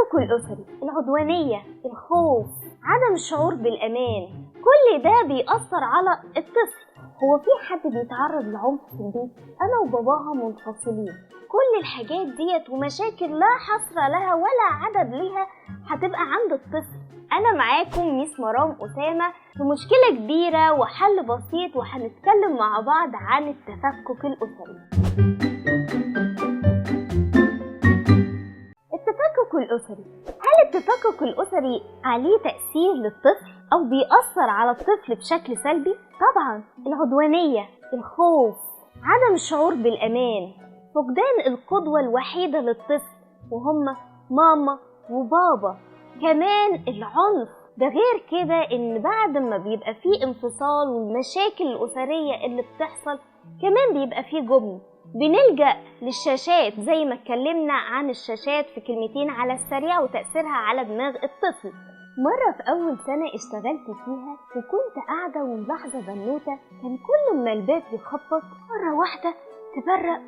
التفكك الأسري، العدوانية، الخوف، عدم الشعور بالأمان، كل ده بيأثر على الطفل. هو في حد بيتعرض لعنف في البيت؟ أنا وباباها منفصلين. كل الحاجات ديت ومشاكل لا حصر لها ولا عدد لها هتبقى عند الطفل. أنا معاكم ميس مرام أسامة في مشكلة كبيرة وحل بسيط، وهنتكلم مع بعض عن التفكك الأسري. التفكك الأسري، هل التفكك الأسري عليه تأثير للطفل أو بيأثر على الطفل بشكل سلبي؟ طبعا. العدوانية، الخوف، عدم الشعور بالأمان، فقدان القدوة الوحيدة للطفل وهم ماما وبابا، كمان العنف. ده غير كده ان بعد ما بيبقى فيه انفصال والمشاكل الأسرية اللي بتحصل كمان بيبقى فيه جبن. بنلجأ للشاشات زي ما اتكلمنا عن الشاشات في كلمتين على السريع وتأثيرها على دماغ الطفل. مرة في أول سنة اشتغلت فيها وكنت قاعدة وملاحظة بنوتة، كان كل ما الباب يخبط مرة واحدة تبرق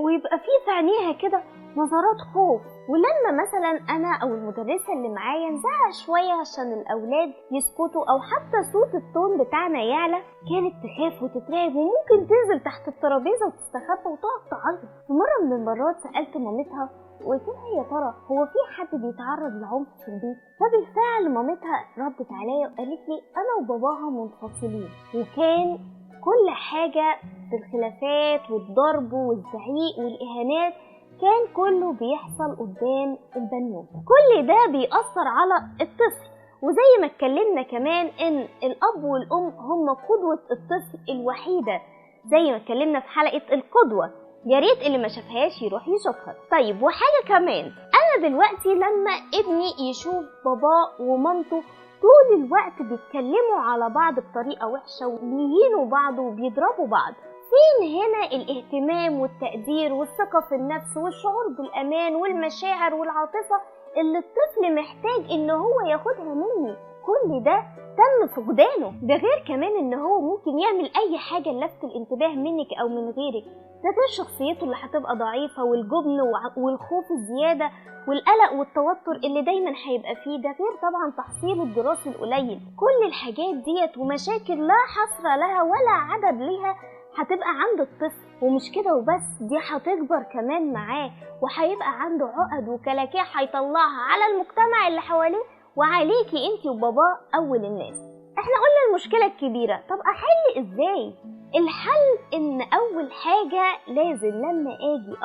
ويبقى في عينيها كده نظرات خوف. ولما مثلا أنا أو المدرسة اللي معايا نزعق شوية عشان الأولاد يسكتوا أو حتى صوت التون بتاعنا يعلى، كانت تخاف وتترعب وممكن تنزل تحت الترابيزة وتستخبى وتقعد تعيط. في مرة من المرات سألت مامتها وقلت لها يا ترى هو في حد بيتعرض لعنف في البيت؟ فبالفعل مامتها ردت عليا وقالت لي أنا وباباها منفصلين، وكان كل حاجة في الخلافات والضرب والزعيق والإهانات كان كله بيحصل قدام البنوت. كل ده بيأثر على الطفل. وزي ما اتكلمنا كمان ان الأب والأم هم قدوة الطفل الوحيدة، زي ما اتكلمنا في حلقة القدوة، يا ريت اللي ما شافهاش يروح يشوفها. طيب وحاجة كمان، أنا دلوقتي لما ابني يشوف باباه ومامته طول الوقت بيتكلموا على بعض بطريقة وحشة وبيهينوا بعض وبيضربوا بعض، فين هنا الاهتمام والتقدير والثقة في النفس والشعور بالأمان والمشاعر والعاطفة اللي الطفل محتاج إن هو ياخدها مني؟ كل ده تم فقدانه. ده غير كمان إن هو ممكن يعمل أي حاجة لفت الانتباه منك أو من غيرك، ده غير شخصيته اللي هتبقى ضعيفة والجبن والخوف الزيادة والقلق والتوتر اللي دايما هيبقى فيه، ده غير طبعا تحصيله الدراسي القليل. كل الحاجات ديت ومشاكل لا حصر لها ولا عدد لها هتبقى عند الطفل. ومش كده وبس، دي هتكبر كمان معاه وهيبقى عنده عقد وكلاكيع هيطلعها على المجتمع اللي حواليه وعليكي انتي وباباه أول الناس. احنا قلنا المشكلة الكبيرة، طب أحل ازاي؟ الحل ان أول حاجة لازم لما اجي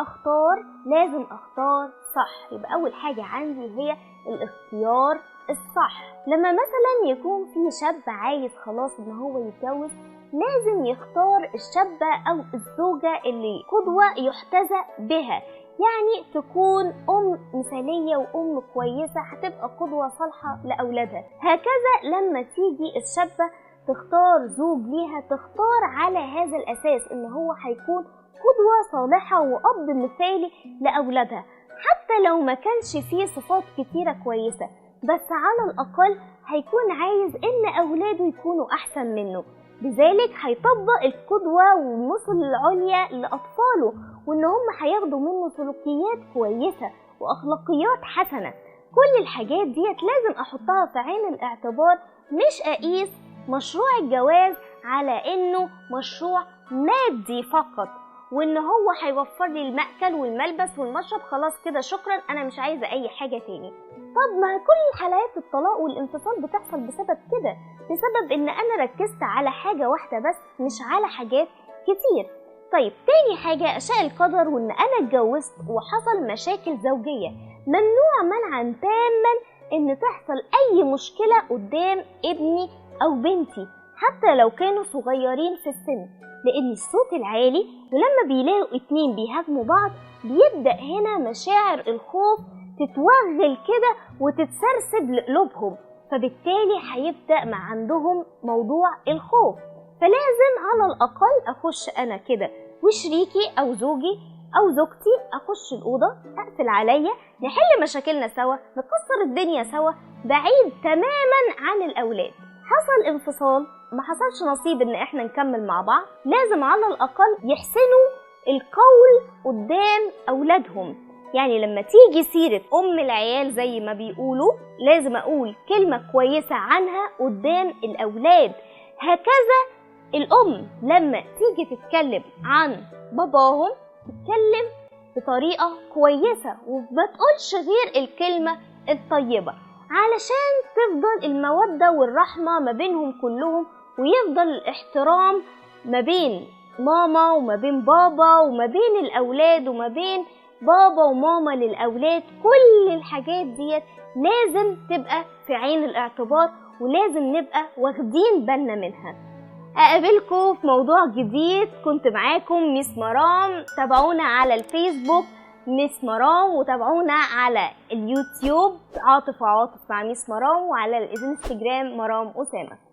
لازم اختار صح. يبقى أول حاجة عندي هي الاختيار الصح. لما مثلا يكون في شاب عايز خلاص ان هو يتجوز، لازم يختار الشابة أو الزوجة اللي قدوة يحتذى بها، يعني تكون أم مثالية وأم كويسة هتبقى قدوة صالحة لأولادها. هكذا لما تيجي الشابة تختار زوج ليها تختار على هذا الأساس إن هو هيكون قدوة صالحة وأب مثالي لأولادها، حتى لو ما كانش فيه صفات كتيرة كويسة، بس على الأقل هيكون عايز إن أولاده يكونوا أحسن منه. بذلك هيطبق القدوة والمثل العليا لأطفاله، وإن هم هياخدوا منه سلوكيات كويسة وأخلاقيات حسنة. كل الحاجات ديت لازم أحطها في عين الاعتبار، مش أقيس مشروع الجواز على إنه مشروع مادي فقط، وإن هو هيوفر لي المأكل والملبس والمشرب خلاص كده شكرا أنا مش عايزة أي حاجة تاني. طب ما كل حالات الطلاق والانفصال بتحصل بسبب كده، بسبب ان انا ركزت على حاجة واحدة بس مش على حاجات كتير. طيب تاني حاجة أشاء القدر وان انا اتجوزت وحصل مشاكل زوجية، ممنوع منعا تاما ان تحصل اي مشكلة قدام ابني او بنتي حتى لو كانوا صغيرين في السن، لان الصوت العالي ولما بيلاقوا اتنين بيهاجموا بعض بيبدأ هنا مشاعر الخوف تتوغل كده وتتسرسب لقلوبهم، فبالتالي هيبدأ مع عندهم موضوع الخوف. فلازم على الأقل أخش أنا كده وشريكي أو زوجي أو زوجتي أخش الأوضة أقفل عليا، نحل مشاكلنا سوا، نكسر الدنيا سوا بعيد تماما عن الأولاد. حصل انفصال، ما حصلش نصيب إن إحنا نكمل مع بعض، لازم على الأقل يحسنوا القول قدام أولادهم، يعني لما تيجي سيرة أم العيال زي ما بيقولوا لازم أقول كلمة كويسة عنها قدام الأولاد. هكذا الأم لما تيجي تتكلم عن باباهم تتكلم بطريقة كويسة وما تقولش غير الكلمة الطيبة، علشان تفضل المودة والرحمة ما بينهم كلهم، ويفضل الاحترام ما بين ماما وما بين بابا وما بين الأولاد وما بين بابا وماما للأولاد. كل الحاجات ديت لازم تبقى في عين الاعتبار، ولازم نبقى واخدين بالنا منها. أقابلكم في موضوع جديد. كنت معاكم ميس مرام. تابعونا على الفيسبوك ميس مرام، وتابعونا على اليوتيوب عاطف مع ميس مرام، وعلى الانستجرام مرام أسامة.